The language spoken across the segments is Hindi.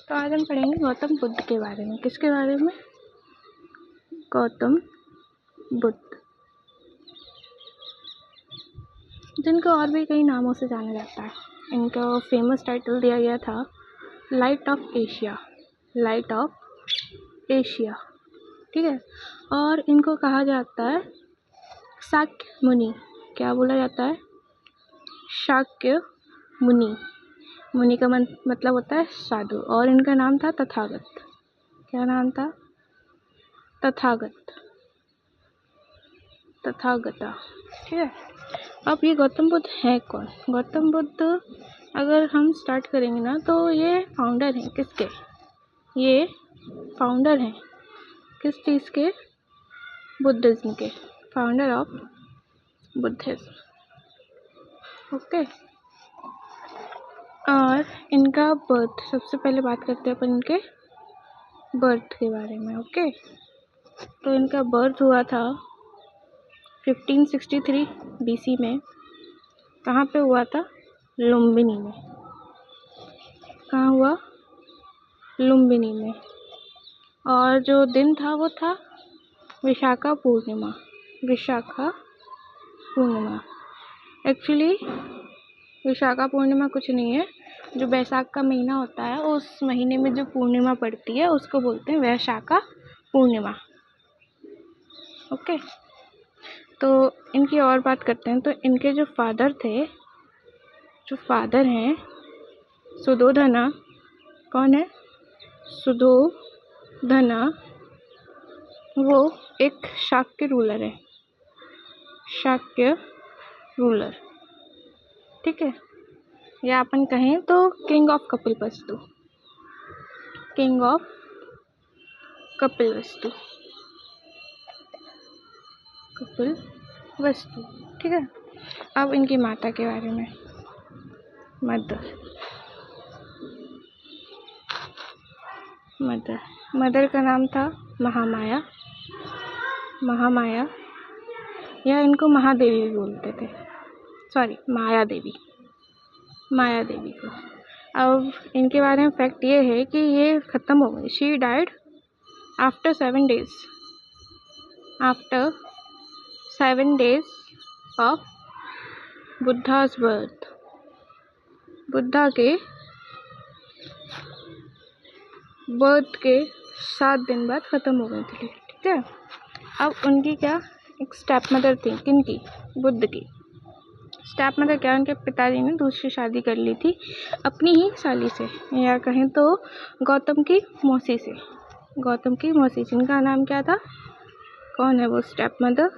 तो आज हम पढ़ेंगे गौतम बुद्ध के बारे में। किसके बारे में? गौतम बुद्ध, जिनको और भी कई नामों से जाना जाता है। इनका फेमस टाइटल दिया गया था light of Asia, light of Asia, ठीक है। और इनको कहा जाता है शाक्य मुनि। क्या बोला जाता है? शाक्य मुनि। मुनि का मतलब होता है साधु। और इनका नाम था तथागत। क्या नाम था? तथागत, तथागता, ठीक है। अब ये गौतम बुद्ध है कौन? गौतम बुद्ध अगर हम स्टार्ट करेंगे ना, तो ये फाउंडर हैं। किसके? ये फाउंडर हैं किस चीज़ के? बुद्धिज्म के। Founder of Buddhism, okay. और इनका बर्थ, सबसे पहले बात करते हैं अपन इनके बर्थ के बारे में, ओके। तो इनका बर्थ हुआ था 1563 BC में। कहाँ पे हुआ था? लुम्बिनी में। कहाँ हुआ? लुम्बिनी में। और जो दिन था वो था विशाखा पूर्णिमा। विशाखा पूर्णिमा। एक्चुअली विशाखा पूर्णिमा कुछ नहीं है, जो बैसाख का महीना होता है उस महीने में जो पूर्णिमा पड़ती है उसको बोलते हैं वैशाखा पूर्णिमा, ओके। तो इनकी और बात करते हैं। तो इनके जो फादर थे, जो फादर हैं सुधोधना। कौन है? सुधोधना। वो एक शाक्य रूलर है, शाक्य रूलर, ठीक है। या अपन कहें तो king of Kapilvastu, king of Kapilvastu, Kapilvastu, ठीक है। अब इनकी माता के बारे में। मदर का नाम था महामाया। महामाया, या इनको महादेवी भी बोलते थे, सॉरी माया देवी, माया देवी को। अब इनके बारे में फैक्ट ये है कि ये ख़त्म हो गई। She died after 7 days, after 7 days of Buddha's birth. Buddha के बर्थ के 7 दिन बाद ख़त्म हो गई थी, ठीक है। अब उनकी क्या एक स्टेप मदर थी। किनकी? बुद्ध की स्टेप मदर। क्या? उनके पिताजी ने दूसरी शादी कर ली थी अपनी ही साली से, या कहें तो गौतम की मौसी से। गौतम की मौसी, जिनका नाम क्या था? कौन है वो step mother?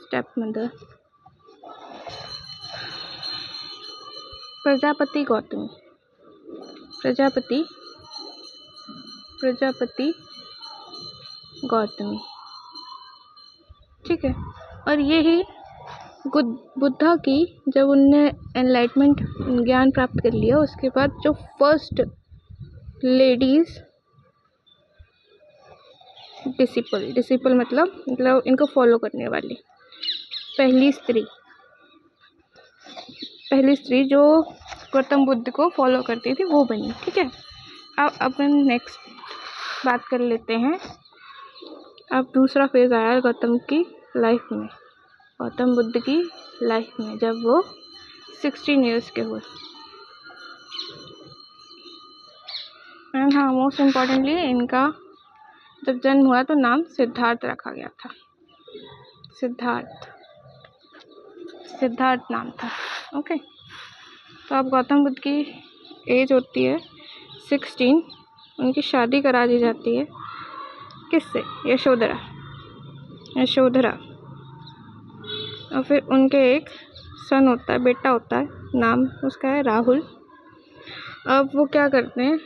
Step mother Prajapati Gautami. Prajapati Gautami, ठीक है। और यही बुद्धा की, जब उनने एनलाइटमेंट ज्ञान प्राप्त कर लिया, उसके बाद जो फर्स्ट लेडीज डिसिपल मतलब इनको फॉलो करने वाली पहली स्त्री जो गौतम बुद्ध को फॉलो करती थी, वो बनी, ठीक है। अब अपन नेक्स्ट बात कर लेते हैं। अब दूसरा फेज आया गौतम की लाइफ में, गौतम बुद्ध की लाइफ में, जब वो 16 years के हुए। एंड हाँ, मोस्ट इम्पॉर्टेंटली इनका जब जन्म हुआ तो नाम सिद्धार्थ रखा गया था। सिद्धार्थ नाम था, ओके। तो अब गौतम बुद्ध की एज होती है 16। उनकी शादी करा दी जाती है। किससे? यशोधरा। और फिर उनके एक सन होता है, बेटा होता है, नाम उसका है राहुल। अब वो क्या करते हैं?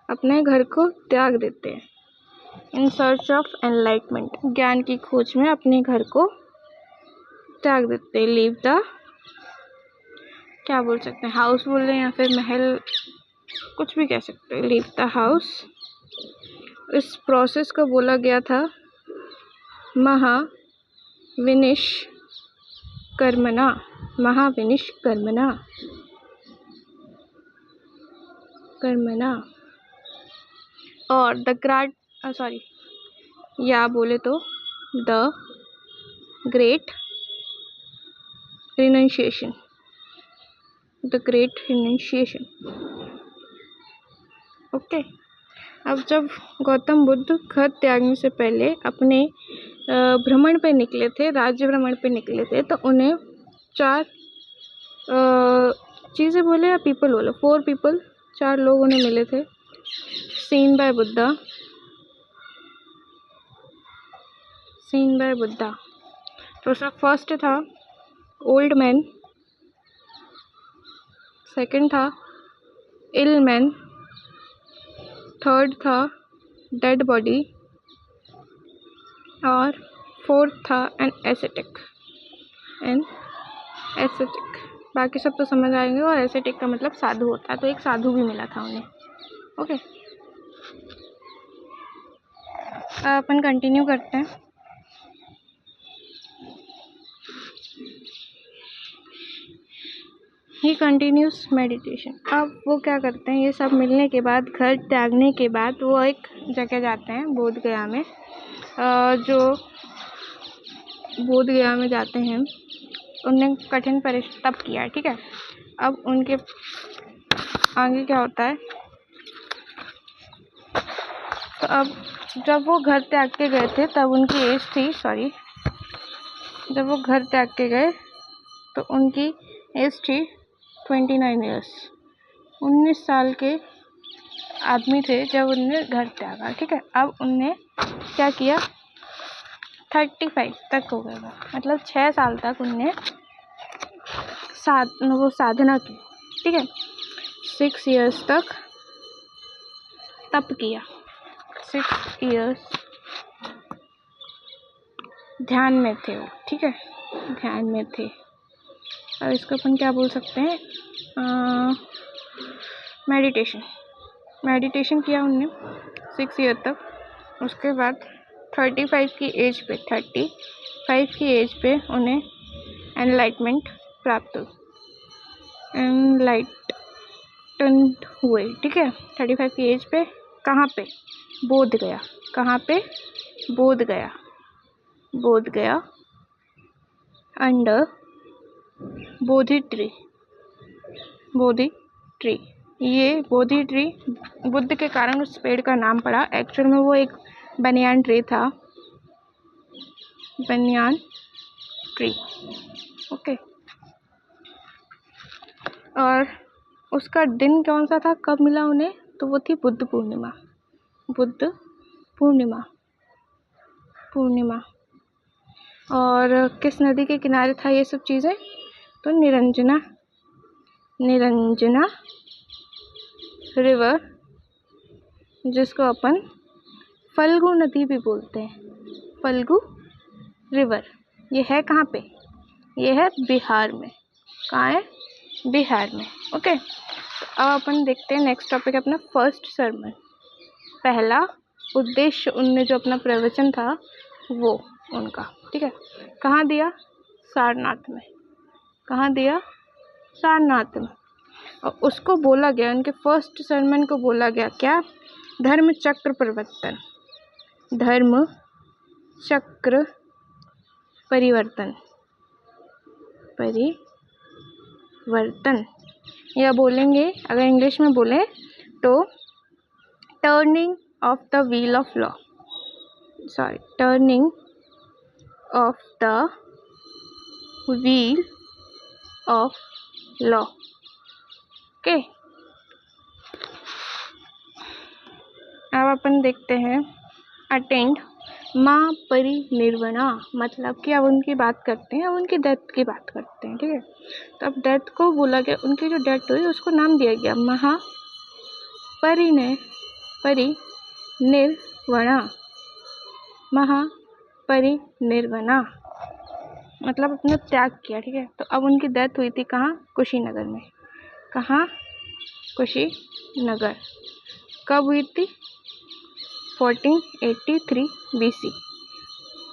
अपने घर को त्याग देते हैं इन सर्च ऑफ एनलाइटमेंट, ज्ञान की खोज में अपने घर को त्याग देते हैं। लीव द, क्या बोल सकते हैं, हाउस बोल रहे हैं या फिर महल, कुछ भी कह सकते हैं। Leave the house. इस प्रोसेस को बोला गया था महाविनिष्कर्मणा। कर्मणा। और द ग्रेट या बोले तो the great renunciation, the great renunciation. Okay. अब जब गौतम बुद्ध घर त्यागने से पहले अपने भ्रमण पे निकले थे, राज्य भ्रमण पे निकले थे, तो उन्हें 4 चीज़ें बोले या पीपल बोले, 4 पीपल, 4 लोग उन्हें मिले थे। Seen by Buddha. तो उसका फर्स्ट था ओल्ड मैन, सेकंड था इल मैन, थर्ड था डेड बॉडी, और फोर्थ था एन एसेटिक। बाकी सब तो समझ आएंगे। और एसेटिक का मतलब साधु होता है, तो एक साधु भी मिला था उन्हें। ओके, अपन कंटिन्यू करते हैं। ही कंटिन्यूस मेडिटेशन। अब वो क्या करते हैं, ये सब मिलने के बाद, घर त्यागने के बाद वो एक जगह जाते हैं बोध गया में। जो बोध गया में जाते हैं, उन्होंने कठिन तप किया। ठीक है, अब उनके आगे क्या होता है, तो अब जब वो घर त्याग के गए थे तब उनकी एज थी, जब वो घर त्याग के गए तो उनकी एज थी 29 ईयर्स। 19 साल के आदमी थे जब उन्होंने घर त्यागा। ठीक है, अब उनने क्या किया, 35 तक हो गया, मतलब 6 साल तक उनने वो साधना की। ठीक है, 6 इयर्स तक तप किया, 6 इयर्स ध्यान में थे वो। ठीक है, ध्यान में थे। अब इसको अपन क्या बोल सकते हैं, मेडिटेशन किया उनने 6 ईयर तक। उसके बाद 35 की एज पे उन्हें एनलाइटमेंट प्राप्त हुई, एनलाइटन्ड हुए। ठीक है, 35 की एज पे कहाँ पे, बोध गया। कहाँ पे, बोध गया अंडर बोधि ट्री। ये बोधि ट्री बुद्ध के कारण उस पेड़ का नाम पड़ा। एक्चुअल में वो एक बनियान ट्री था, बनियान ट्री। ओके, और उसका दिन कौन सा था, कब मिला उन्हें, तो वो थी बुद्ध पूर्णिमा। और किस नदी के किनारे था ये सब चीज़ें, तो निरंजना रिवर, जिसको अपन फल्गु नदी भी बोलते हैं, फल्गु रिवर। ये है कहाँ पे, ये है बिहार में। कहाँ है, बिहार में। ओके, तो अब अपन देखते हैं नेक्स्ट टॉपिक, अपना फर्स्ट सरमन। पहला उद्देश्य उनने जो अपना प्रवचन था वो उनका, ठीक है, कहाँ दिया, सारनाथ में। कहाँ दिया, सारनाथ में। और उसको बोला गया, उनके फर्स्ट सरमन को बोला गया क्या, धर्म चक्र परिवर्तन, या बोलेंगे अगर इंग्लिश में बोले तो turning of the wheel of law, turning of the wheel of law. Okay, अब अपन देखते हैं अटेंड महापरिनिर्वाणा, मतलब कि अब उनकी बात करते हैं, अब उनकी डेथ की बात करते हैं। ठीक है, तो अब डेथ को बोला गया, उनकी जो डेथ हुई उसको नाम दिया गया महापरिनिर्वाणा, मतलब अपना त्याग किया। ठीक है, तो अब उनकी डेथ हुई थी कहाँ, कुशीनगर में। कहाँ, कुशीनगर। कब हुई थी, 1483 BC।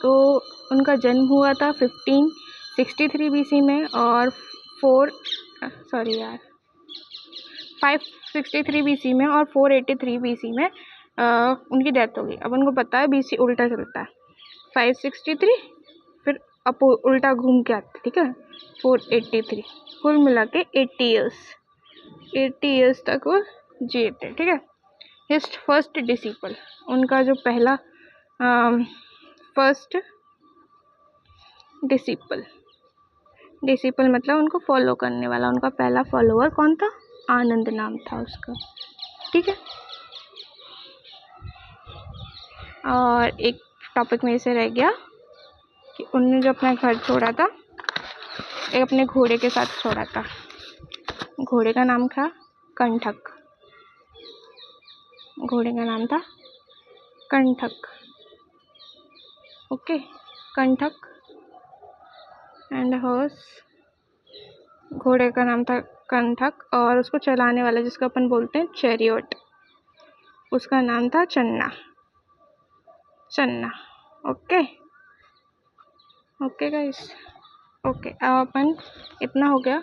तो उनका जन्म हुआ था 1563 BC में, और 543 563 BC में और 483 BC में उनकी डेथ हो गई। अब उनको पता है BC उल्टा चलता है, 563 फिर अब उल्टा घूम के आता है, ठीक है, 483, कुल मिला के 80 ईयर्स तक वो जिए थे, ठीक है। हिज फर्स्ट डिसिपल, उनका जो पहला फर्स्ट डिसिपल मतलब उनको फॉलो करने वाला, उनका पहला फॉलोअर कौन था? आनंद नाम था उसका, ठीक है। और एक टॉपिक में से रह गया कि उन्होंने जो अपना घर छोड़ा था, एक अपने घोड़े के साथ छोड़ा था। घोड़े का नाम था कंठक, घोड़े का नाम था कंठक, ओके, कंठक एंड हॉर्स, घोड़े का नाम था कंठक, और उसको चलाने वाला जिसको अपन बोलते हैं चैरियट, उसका नाम था चन्ना, ओके गाइस, ओके। अब अपन इतना हो गया